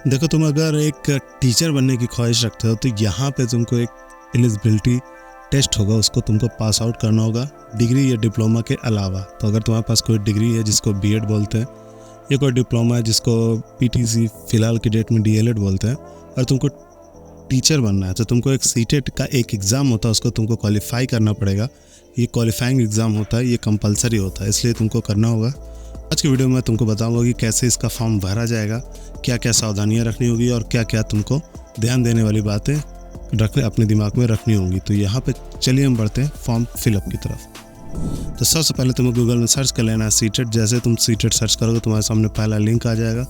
देखो, तुम अगर एक टीचर बनने की ख्वाहिश रखते हो तो यहाँ पे तुमको एक एलिजिबिलिटी टेस्ट होगा, उसको तुमको पास आउट करना होगा डिग्री या डिप्लोमा के अलावा। तो अगर तुम्हारे पास कोई डिग्री है जिसको बीएड बोलते हैं, या कोई डिप्लोमा है जिसको पीटीसी फ़िलहाल की डेट में डीएलएड बोलते हैं, और तुमको टीचर बनना है तो तुमको एक सीटेट का एक एग्ज़ाम होता है, उसको तुमको क्वालिफाई करना पड़ेगा। ये क्वालिफाइंग एग्ज़ाम होता है, ये कंपलसरी होता है, इसलिए तुमको करना होगा। आज की वीडियो में तुमको बताऊंगा कि कैसे इसका फॉर्म भरा जाएगा, क्या क्या सावधानियां रखनी होगी और क्या क्या तुमको ध्यान देने वाली बातें अपने दिमाग में रखनी होंगी। तो यहाँ पे चलिए हम बढ़ते हैं फॉर्म फिलअप की तरफ। तो सबसे पहले तुम्हें गूगल में सर्च कर लेना है सीटेट। जैसे तुम सीटेट सर्च करोगे तुम्हारे सामने पहला लिंक आ जाएगा,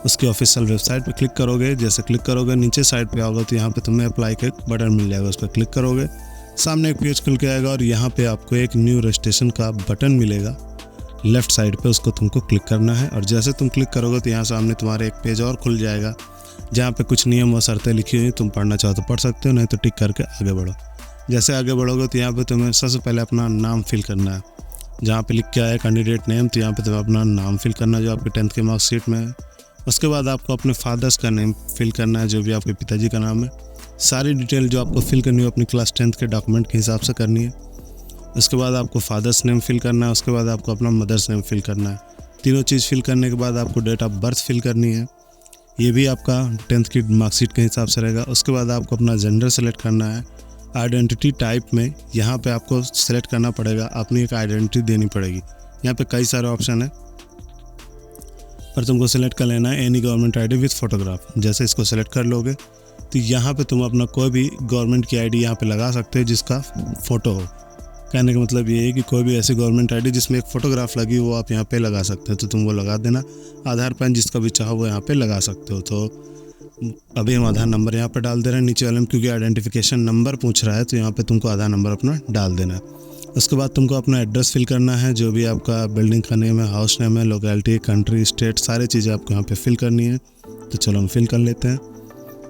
उसकी ऑफिशियल वेबसाइट पे क्लिक करोगे। जैसे क्लिक करोगे नीचे साइड पे आओगे तो यहाँ पे तुम्हें अप्लाई का एक बटन मिल जाएगा, उस पर क्लिक करोगे, सामने एक पेज खुल के आएगा और यहाँ पे आपको एक न्यू रजिस्ट्रेशन का बटन मिलेगा लेफ्ट साइड पे, उसको तुमको क्लिक करना है। और जैसे तुम क्लिक करोगे तो यहाँ सामने तुम्हारे एक पेज और खुल जाएगा जहाँ पे कुछ नियम और शर्तें लिखी हुई, तुम पढ़ना चाहो तो पढ़ सकते हो, नहीं तो टिक करके आगे बढ़ो। जैसे आगे बढ़ोगे तो यहाँ पे तुम्हें सबसे पहले अपना नाम फिल करना है। जहाँ पे लिख के आया कैंडिडेट नेम, तो यहाँ पे तुम्हें अपना नाम फिल करना है जो आपके 10th के मार्कशीट में है। उसके बाद आपको अपने फादर्स का नेम फिल करना है, जो भी आपके पिताजी का नाम है। सारी डिटेल जो आपको फिल करनी है अपनी क्लास 10th के डॉक्यूमेंट के हिसाब से करनी है। उसके बाद आपको फादर्स नेम फिल करना है, उसके बाद आपको अपना मदर्स नेम फिल करना है। तीनों चीज़ फिल करने के बाद आपको डेट ऑफ बर्थ फिल करनी है, ये भी आपका 10th की मार्कशीट के हिसाब से रहेगा। उसके बाद आपको अपना जेंडर सेलेक्ट करना है। आइडेंटिटी टाइप में यहाँ पे आपको सेलेक्ट करना पड़ेगा, अपनी एक आइडेंटिटी देनी पड़ेगी। यहाँ पे कई सारे ऑप्शन है पर तुमको सेलेक्ट कर लेना है any government ID with photograph. जैसे इसको सेलेक्ट कर लोगे तो यहाँ पे तुम अपना कोई भी गवर्नमेंट की आईडी यहाँ पे लगा सकते हो जिसका फ़ोटो हो। कहने का मतलब ये है कि कोई भी ऐसी गवर्नमेंट आईडी जिसमें एक फ़ोटोग्राफ लगी वो आप यहाँ पे लगा सकते हो, तो तुम वो लगा देना। आधार पैन जिसका भी चाहो वो यहाँ पे लगा सकते हो। तो अभी हम आधार नंबर यहाँ पे डाल दे रहे हैं नीचे वाले में, क्योंकि आइडेंटिफिकेशन नंबर पूछ रहा है तो यहाँ पे तुमको आधार नंबर अपना डाल देना है। उसके बाद तुमको अपना एड्रेस फिल करना है, जो भी आपका बिल्डिंग का नेम है, हाउस नेम है, लोकेलिटी, कंट्री, स्टेट, सारी चीज़ें आपको यहाँ पे फिल करनी है। तो चलो हम फिल कर लेते हैं।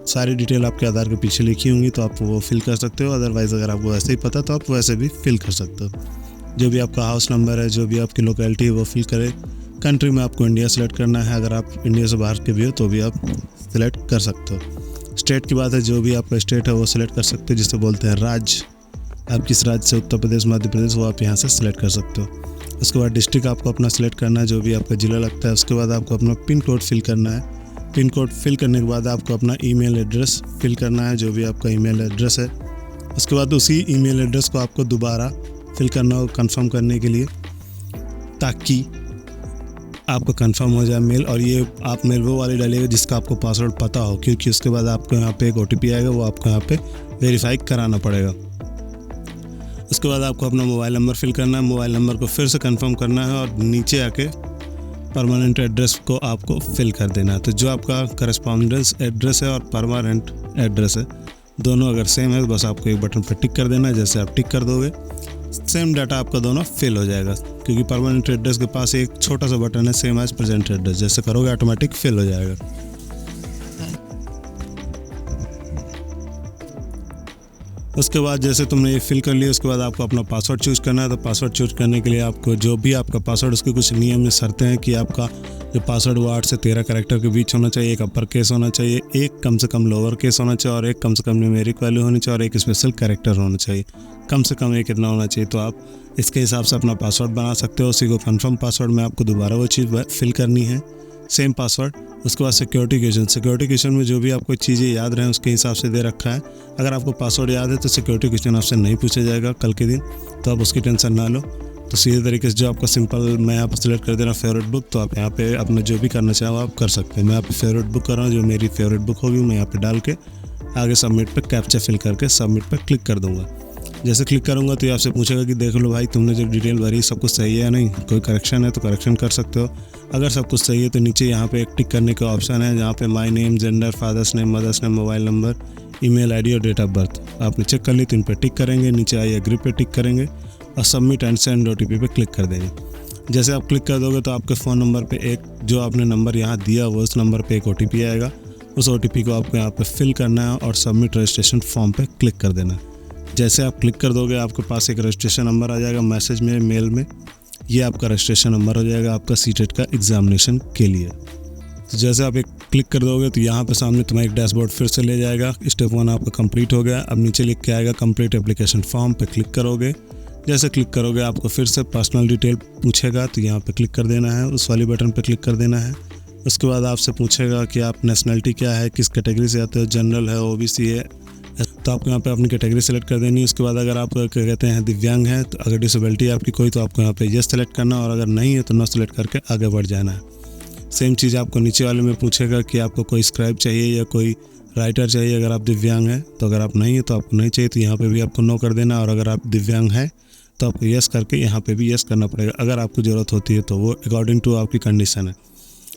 सारी डिटेल आपके आधार के पीछे लिखी होंगी तो आप वो फिल कर सकते हो, अदरवाइज़ अगर आपको वैसे ही पता तो आप वैसे भी फिल कर सकते हो। जो भी आपका हाउस नंबर है, जो भी आपकी लोकेलिटी है वो फिल करें। कंट्री में आपको इंडिया सेलेक्ट करना है, अगर आप इंडिया से बाहर के भी हो तो भी आप सेलेक्ट कर सकते हो। स्टेट की बात है, जो भी आपका स्टेट है वो सिलेक्ट कर सकते हो, जिसे बोलते हैं राज्य। आप किस राज्य से, उत्तर प्रदेश, मध्य प्रदेश, वो आप यहाँ से सिलेक्ट कर सकते हो। उसके बाद डिस्ट्रिक्ट आपको अपना सिलेक्ट करना है, जो भी आपका ज़िला लगता है। उसके बाद आपको अपना पिन कोड फिल करना है। पिन कोड फिल करने के बाद आपको अपना ईमेल एड्रेस फिल करना है, जो भी आपका ईमेल एड्रेस है। उसके बाद उसी ईमेल एड्रेस को आपको दोबारा फिल करना हो कंफर्म करने के लिए, ताकि आपको कंफर्म हो जाए मेल। और ये आप मेल वो वाली डालिएगा जिसका आपको पासवर्ड पता हो, क्योंकि उसके बाद आपको यहाँ पे एक OTP आएगा, वो आपको यहाँ पे वेरीफाई कराना पड़ेगा। उसके बाद आपको अपना मोबाइल नंबर फिल करना है। मोबाइल नंबर को फिर से कंफर्म करना है और नीचे आके परमानेंट एड्रेस को आपको फिल कर देना है। तो जो आपका करस्पॉन्डेंस एड्रेस है और परमानेंट एड्रेस है, दोनों अगर सेम है तो बस आपको एक बटन पर टिक कर देना है। जैसे आप टिक कर दोगे सेम डाटा आपका दोनों फिल हो जाएगा, क्योंकि परमानेंट एड्रेस के पास एक छोटा सा बटन है सेम एज प्रेजेंट एड्रेस। जैसे करोगे ऑटोमेटिक फिल हो जाएगा। उसके बाद जैसे तुमने ये फिल कर लिया, उसके बाद आपको अपना पासवर्ड चूज़ करना है। तो पासवर्ड चूज़ करने के लिए आपको जो भी आपका पासवर्ड, उसके कुछ नियम में शर्तें हैं कि आपका जो पासवर्ड वो 8 से 13 कैरेक्टर के बीच होना चाहिए, एक अपर केस होना चाहिए, एक कम से कम लोअर केस होना चाहिए, और एक कम से कम न्यूमेरिक वैल्यू होनी चाहिए, और एक स्पेशल कैरेक्टर होना चाहिए। कम से कम एक इतना होना चाहिए। तो आप इसके हिसाब से अपना पासवर्ड बना सकते हो। उसी को कन्फर्म पासवर्ड में आपको दोबारा वो चीज़ फिल करनी है, सेम पासवर्ड। उसके बाद सिक्योरिटी क्वेश्चन में जो भी आपको चीज़ें याद रहें उसके हिसाब से दे रखा है। अगर आपको पासवर्ड याद है तो सिक्योरिटी क्वेश्चन आपसे नहीं पूछा जाएगा कल के दिन, तो आप उसकी टेंशन ना लो। तो सीधे तरीके से जो आपका सिंपल, मैं यहाँ पर सिलेक्ट कर देना फेवरेट बुक, तो आप यहाँ पे अपना जो भी करना चाहो आप कर सकते हैं। मैं यहाँ पे फेवरेट बुक कर रहा हूँ, जो मेरी फेवरेट बुक होगी मैं यहाँ पे डाल के आगे सबमिट पे कैप्चा फिल करके सबमिट पे क्लिक कर दूँगा। जैसे क्लिक करूँगा तो ये आपसे पूछेगा कि देख लो भाई तुमने जो डिटेल भरी सब कुछ सही है या नहीं, कोई करेक्शन है तो करेक्शन कर सकते हो। अगर सब कुछ सही है तो नीचे यहाँ पे एक टिक करने का ऑप्शन है, जहाँ पे my name, gender, father's name, mother's name, mobile number, email ID और डेट ऑफ बर्थ आपने चेक कर ली तो इन पर टिक करेंगे। नीचे आई एग्री पे टिक करेंगे और सबमिट एंड सेंड OTP पे क्लिक कर देंगे। जैसे आप क्लिक कर दोगे तो आपके फ़ोन नंबर पे एक जो आपने नंबर यहाँ दिया वो उस नंबर पे एक OTP आएगा। उस OTP को आपको यहाँ पे फिल करना है और सबमिट रजिस्ट्रेशन फॉर्म पे क्लिक कर देना है। जैसे आप क्लिक कर दोगे आपके पास एक रजिस्ट्रेशन नंबर आ जाएगा मैसेज में, मेल में। ये आपका रजिस्ट्रेशन नंबर हो जाएगा आपका सीटेट का एग्जामिनेशन के लिए। तो जैसे आप एक क्लिक कर दोगे तो यहाँ पे सामने तुम्हें एक डैशबोर्ड फिर से ले जाएगा। स्टेप 1 आपका कंप्लीट हो गया। अब नीचे लिख के आएगा कंप्लीट एप्लीकेशन फॉर्म पे क्लिक करोगे। जैसे क्लिक करोगे आपको फिर से पर्सनल डिटेल पूछेगा, तो यहाँ पे क्लिक कर देना है, उस वाली बटन पे क्लिक कर देना है। उसके बाद आपसे पूछेगा कि आप नेशनलिटी क्या है, किस कैटेगरी से आते हो, जनरल है, ओबीसी है, तो आपको यहाँ पे अपनी कैटेगरी सेलेक्ट कर देनी है। उसके बाद अगर आप क्या कहते हैं दिव्यांग हैं, तो अगर डिसेबिलिटी आपकी कोई तो आपको यहाँ पे यस सेलेक्ट करना, और अगर नहीं है तो नो सेलेक्ट करके आगे बढ़ जाना है। सेम चीज़ आपको नीचे वाले में पूछेगा कि आपको कोई स्क्राइब चाहिए या कोई राइटर चाहिए अगर आप दिव्यांग हैं, तो अगर आप नहीं है तो आपको नहीं चाहिए, तो यहाँ पे भी आपको नो कर देना। और अगर आप दिव्यांग हैं तो आपको यस करके यहाँ पे भी यस करना पड़ेगा अगर आपको ज़रूरत होती है, तो वो अकॉर्डिंग टू आपकी कंडीशन है।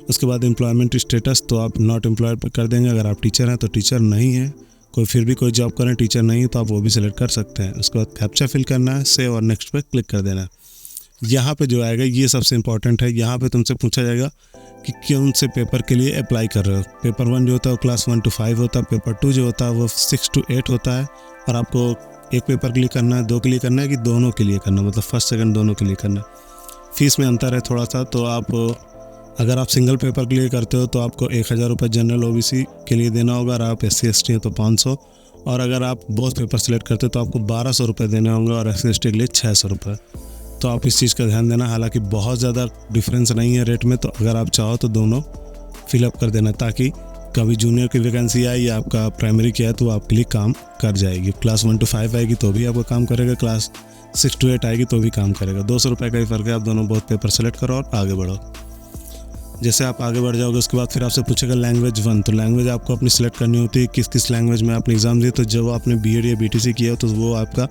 उसके बाद एम्प्लॉयमेंट स्टेटस तो आप नॉट एम्प्लॉयड पर कर देंगे। अगर आप टीचर हैं तो टीचर नहीं है, कोई फिर भी कोई जॉब करें टीचर नहीं है तो आप वो भी सिलेक्ट कर सकते हैं। उसके बाद कैप्चा फिल करना है, सेव और नेक्स्ट पे क्लिक कर देना है। यहाँ पे जो आएगा ये सबसे इंपॉर्टेंट है। यहाँ पे तुमसे पूछा जाएगा कि कौन से पेपर के लिए अप्लाई कर रहे हो। पेपर 1 जो होता है वो क्लास 1 to 5 होता है, पेपर 2 जो होता है वो 6 to 8 होता है। और आपको एक पेपर के लिए करना है, 2 के लिए करना है कि दोनों के लिए करना, मतलब फर्स्ट सेकंड दोनों के लिए करना। फीस में अंतर है थोड़ा सा, तो आप अगर आप सिंगल पेपर के लिए करते हो तो आपको 1000 रुपये जनरल ओबीसी के लिए देना होगा, और आप SC ST हैं तो 500, और अगर आप बोथ पेपर सेलेक्ट करते हो तो आपको 1200 रुपये देने होंगे, और SC ST के लिए 600 रुपये। तो आप इस चीज़ का ध्यान देना। हालांकि बहुत ज़्यादा डिफरेंस नहीं है रेट में, तो अगर आप चाहो तो दोनों फिलअप कर देना, ताकि कभी जूनियर की वैकेंसी आए या आपका प्राइमरी किया है तो आपके लिए काम कर जाएगी। क्लास 1 to 5 आएगी तो भी आपका काम करेगा, क्लास 6 to 8 आएगी तो भी काम करेगा। 200 रुपये का ही फ़र्क है। आप दोनों बहुत पेपर सेलेक्ट करो और आगे बढ़ो। जैसे आप आगे बढ़ जाओगे उसके बाद फिर आपसे पूछेगा लैंग्वेज 1, तो लैंग्वेज आपको अपनी सेलेक्ट करनी होती है, किस किस लैंग्वेज में आपने एग्ज़ाम दिए। तो जब आपने BEd या BTC किया तो वो आपका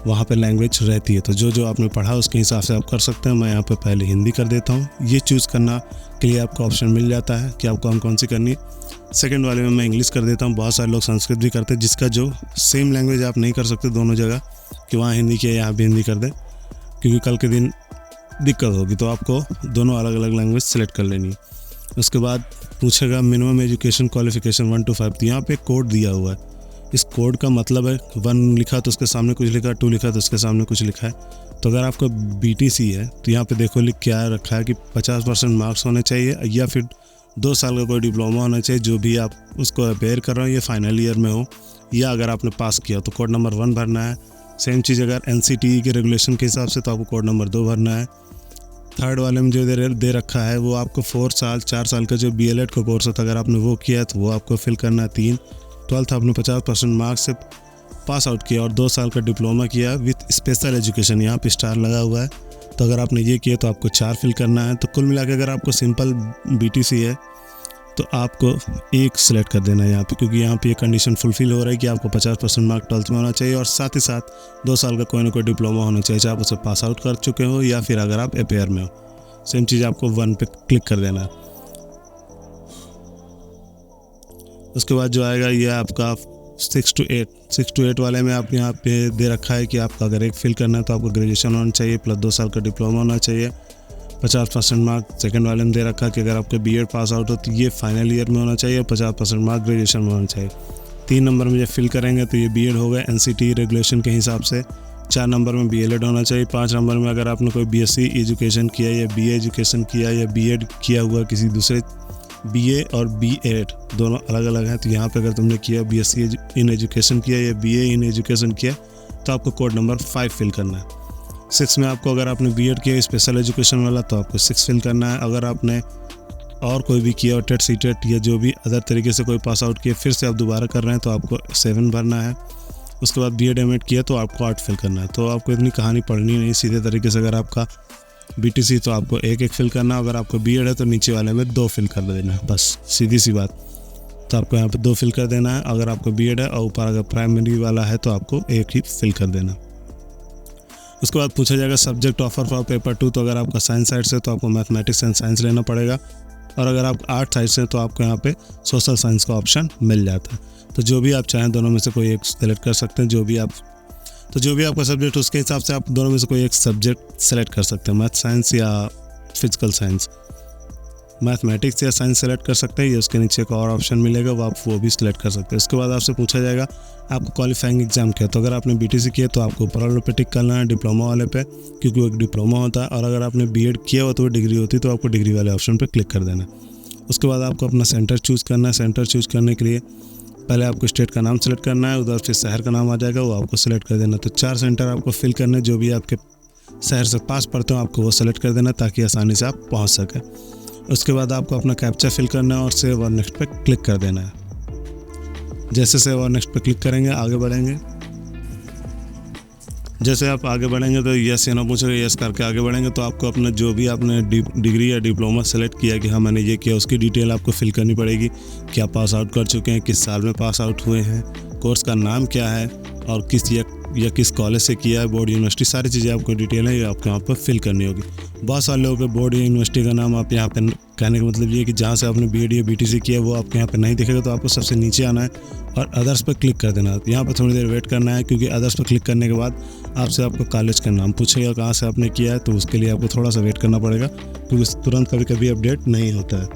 वहाँ पे लैंग्वेज रहती है, तो जो आपने पढ़ा उसके हिसाब से आप कर सकते हैं। मैं यहाँ पे पहले हिंदी कर देता हूँ। ये चूज़ करना के लिए आपको ऑप्शन मिल जाता है कि आपको कौन सी करनी है। सेकंड वाले में मैं इंग्लिश कर देता हूँ। बहुत सारे लोग संस्कृत भी करते हैं, जिसका जो सेम लैंग्वेज आप नहीं कर सकते दोनों जगह, कि वहाँ हिंदी किया यहाँ भी हिंदी कर दें, क्योंकि कल के दिन दिक्कत होगी। तो आपको दोनों अलग अलग लैंग्वेज सेलेक्ट कर लेनी है। उसके बाद पूछेगा मिनिमम एजुकेशन क्वालिफिकेशन 1 to 5, तो यहाँ पे कोड दिया हुआ है। इस कोड का मतलब है 1 लिखा तो उसके सामने कुछ लिखा, 2 लिखा तो उसके सामने कुछ लिखा है। तो अगर आपका BTC है तो यहाँ पे देखो लिख क्या रखा है कि 50% मार्क्स होने चाहिए, या फिर 2 साल का कोई डिप्लोमा होना चाहिए, जो भी आप उसको अपेयर कर रहे हो, ये फाइनल ईयर में हो, या अगर आपने पास किया तो कोड नंबर 1 भरना है। सेम चीज़ अगर NCTE के रेगुलेशन के हिसाब से तो आपको कोड नंबर 2 भरना है। थर्ड वाले में जो दे रखा है वो आपको 4 साल का जो BLED का कोर्स होता है, अगर आपने वो किया है तो वो आपको फिल करना है। 3 12th आपने 50% मार्क्स से पास आउट किया और 2 साल का डिप्लोमा किया विथ स्पेशल एजुकेशन, यहाँ पे स्टार लगा हुआ है, तो अगर आपने ये किया तो आपको 4 फिल करना है। तो कुल मिला के अगर आपको सिंपल BTC है तो आपको 1 सेलेक्ट कर देना है यहाँ पे, क्योंकि यहाँ पे ये कंडीशन फुलफिल हो रहा है कि आपको 50% मार्क 12th में होना चाहिए, और साथ ही साथ 2 साल का कोई ना कोई डिप्लोमा होना चाहिए, चाहे आप उसे पास आउट कर चुके हो या फिर अगर आप अपेयर में हो। सेम चीज़ आपको 1 पे क्लिक कर देना है। उसके बाद जो आएगा ये आपका 6 to 8 वाले में आप यहाँ पे दे रखा है कि आपका अगर एक फिल करना है तो आपको ग्रेजुएशन होना चाहिए प्लस 2 साल का डिप्लोमा होना चाहिए, 50% मार्क। सेकंड वाले में दे रखा है कि अगर आपका BEd पास आउट हो तो ये फाइनल ईयर में होना चाहिए, 50% मार्क ग्रेजुएशन में होना चाहिए। 3 नंबर में जब फिल करेंगे तो ये BEd होगा NCTE रेगुलेशन के हिसाब से। 4 नंबर में BLED होना चाहिए। 5 नंबर में अगर आपने कोई BSc एजुकेशन किया या BA एजुकेशन किया या BEd किया हुआ किसी दूसरे, BA और B.Ed दोनों अलग अलग हैं, तो यहाँ पे अगर तुमने किया BSc इन एजुकेशन किया या BA इन एजुकेशन किया तो आपको कोड नंबर 5 फिल करना है। 6 में आपको अगर आपने BEd किया स्पेशल एजुकेशन वाला तो आपको 6 फिल करना है। अगर आपने और कोई भी किया और टेट सीटेट या जो भी अदर तरीके से कोई पास आउट किया फिर से आप दोबारा कर रहे हैं तो आपको 7 भरना है। उसके बाद BEd M.Ed किया तो आपको 8 फिल करना है। तो आपको इतनी कहानी पढ़नी नहीं, सीधे तरीके से अगर आपका BTC तो आपको 1 फिल करना, अगर आपको BEd है तो नीचे वाले में 2 फिल कर देना है, बस सीधी सी बात। तो आपको यहाँ पे 2 फिल कर देना है अगर आपको BEd है, और ऊपर अगर प्राइमरी वाला है तो आपको 1 ही फिल कर देना। उसके बाद पूछा जाएगा सब्जेक्ट ऑफर फॉर पेपर 2, तो अगर आपका साइंस साइड से तो आपको मैथमेटिक्स एंड साइंस लेना पड़ेगा, और अगर आप आर्ट साइड से तो आपको यहाँ पे सोशल साइंस का ऑप्शन मिल जाता है। तो जो भी आप चाहें दोनों में से कोई एक सेलेक्ट कर सकते हैं, जो भी आपका सब्जेक्ट उसके हिसाब से आप दोनों में से कोई एक सब्जेक्ट सेलेक्ट कर सकते हैं, मैथ साइंस या फिजिकल साइंस। मैथमेटिक्स या साइंस सेलेक्ट कर सकते हैं, या उसके नीचे एक और ऑप्शन मिलेगा वो आप वो भी सिलेक्ट कर सकते हैं। उसके बाद आपसे पूछा जाएगा आपको क्वालिफाइंग एग्जाम क्या है, तो अगर आपने BTC किया तो आपको ऊपर वाले पे टिक करना है, डिप्लोमा वाले पे, क्योंकि वो एक डिप्लोमा होता है, और अगर आपने BEd किया हुआ तो वो डिग्री होती है तो आपको डिग्री वाले ऑप्शन पर क्लिक कर देना है। उसके बाद आपको अपना सेंटर चूज़ करना है। सेंटर चूज़ करने के लिए पहले आपको स्टेट का नाम सेलेक्ट करना है, उधर फिर शहर का नाम आ जाएगा, वो आपको सेलेक्ट कर देना। तो 4 सेंटर आपको फिल करने, जो भी आपके शहर से पास पड़ते हो आपको वो सेलेक्ट कर देना ताकि आसानी से आप पहुंच सकें। उसके बाद आपको अपना कैप्चा फिल करना है और सेव और नेक्स्ट पे क्लिक कर देना है। जैसे सेव और नेक्स्ट पे क्लिक करेंगे आगे बढ़ेंगे। जैसे आप आगे बढ़ेंगे तो यस या नो पूछेगा, यस करके आगे बढ़ेंगे तो आपको अपना जो भी आपने डिग्री या डिप्लोमा सेलेक्ट किया कि हाँ मैंने ये किया, उसकी डिटेल आपको फिल करनी पड़ेगी। क्या पास आउट कर चुके हैं, किस साल में पास आउट हुए हैं, कोर्स का नाम क्या है और किस या किस कॉलेज से किया है, बोर्ड यूनिवर्सिटी, सारी चीज़ें आपको डिटेल है ये आपको यहाँ पर फिल करनी होगी। बहुत सारे लोगों के बोर्ड या यूनिवर्सिटी का नाम आप यहाँ पर, कहने का मतलब ये है कि जहाँ से आपने बीएड या बीटीसी किया वो आपको यहाँ पर नहीं दिखेगा, तो आपको सबसे नीचे आना है और अदर्स पर क्लिक कर देना है। यहाँ पर थोड़ी देर वेट करना है क्योंकि अदर्स पर क्लिक करने के बाद आपसे आपको कॉलेज का नाम पूछेगा कहाँ से आपने किया है, तो उसके लिए आपको थोड़ा सा वेट करना पड़ेगा क्योंकि तुरंत कभी कभी अपडेट नहीं होता है।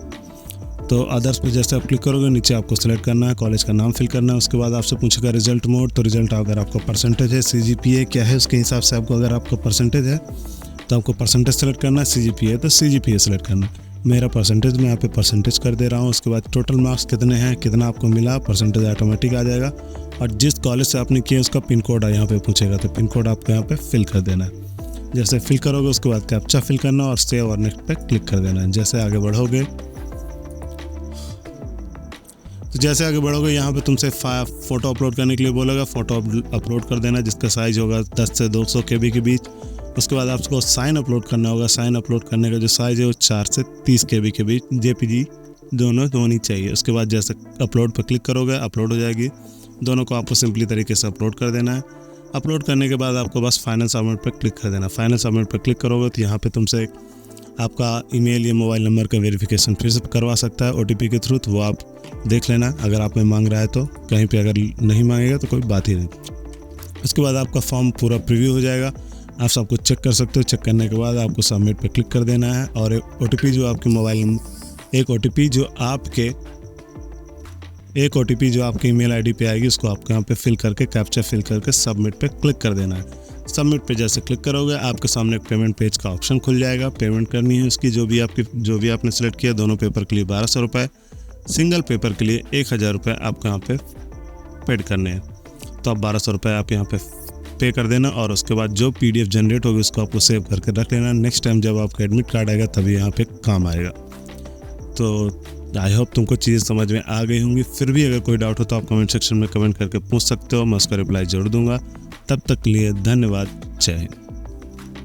तो अदर्स पे जैसे आप क्लिक करोगे नीचे आपको सेलेक्ट करना है, कॉलेज का नाम फिल करना है। उसके बाद आपसे पूछेगा रिजल्ट मोड, तो रिजल्ट अगर आपका परसेंटेज है, CGPA क्या है उसके हिसाब से आपको, अगर आपका परसेंटेज है तो आपको परसेंटेज सेलेक्ट करना है, CGPA है तो CGPA सेलेक्ट करना है। मेरा परसेंटेज मैं यहाँ पे परसेंटेज कर दे रहा हूँ। उसके बाद टोटल मार्क्स कितने हैं, कितना आपको मिला, परसेंटेज ऑटोमेटिक आ जाएगा। और जिस कॉलेज से आपने किया उसका पिन कोड यहाँ पे पूछेगा, तो पिन कोड आपको यहाँ पे फिल कर देना है। जैसे फिल करोगे उसके बाद कैप्चा फिल करना और सेव और नेक्स्ट पे क्लिक कर देना है। जैसे आगे बढ़ोगे तो जैसे आगे बढ़ोगे यहाँ पे तुमसे फ़ोटो अपलोड करने के लिए बोलेगा, फ़ोटो अपलोड कर देना जिसका साइज़ होगा 10 से 200 KB के बीच। उसके बाद आपको साइन अपलोड करना होगा। साइन अपलोड करने का जो साइज़ है वो 4 से 30 KB के बीच, JPG दोनों होनी चाहिए। उसके बाद जैसे अपलोड पर क्लिक करोगे अपलोड हो जाएगी। दोनों को आपको सिंपली तरीके से अपलोड कर देना है। अपलोड करने के बाद आपको बस फाइनल सबमिट पर क्लिक कर देना। फाइनल सबमिट पर क्लिक करोगे तो यहाँ पर तुमसे आपका ईमेल या मोबाइल नंबर का वेरिफिकेशन फिर से करवा सकता है OTP के थ्रू, तो वो आप देख लेना अगर आप में मांग रहा है तो। कहीं पे अगर नहीं मांगेगा तो कोई बात ही नहीं। उसके बाद आपका फॉर्म पूरा प्रीव्यू हो जाएगा, आप सब कुछ चेक कर सकते हो। चेक करने के बाद आपको सबमिट पे क्लिक कर देना है और एक OTP जो आपके मोबाइल नंबर, एक OTP जो आपके ईमेल आईडी पे आएगी उसको आपको यहाँ पे फिल करके कैप्चा फिल करके सबमिट पे क्लिक कर देना है। सबमिट पे जैसे क्लिक करोगे आपके सामने एक पेमेंट पेज का ऑप्शन खुल जाएगा। पेमेंट करनी है उसकी, जो भी आपने सेलेक्ट किया। दोनों पेपर के लिए 1200 रुपये, सिंगल पेपर के लिए 1000 रुपये आपको यहाँ पे पेड करने हैं। तो आप 1200 रुपये आप यहाँ पे पे कर देना और उसके बाद जो PDF जनरेट होगी उसको आपको सेव करके रख लेना। नेक्स्ट टाइम जब आपका एडमिट कार्ड आएगा तभी यहाँ पे काम आएगा। तो आई होप तुमको चीज़ें समझ में आ गई होंगी। फिर भी अगर कोई डाउट हो तो आप कमेंट सेक्शन में कमेंट करके पूछ सकते हो, मैं उसका रिप्लाई जरूर दूंगा। तब तक के लिए धन्यवाद। जय हिंद।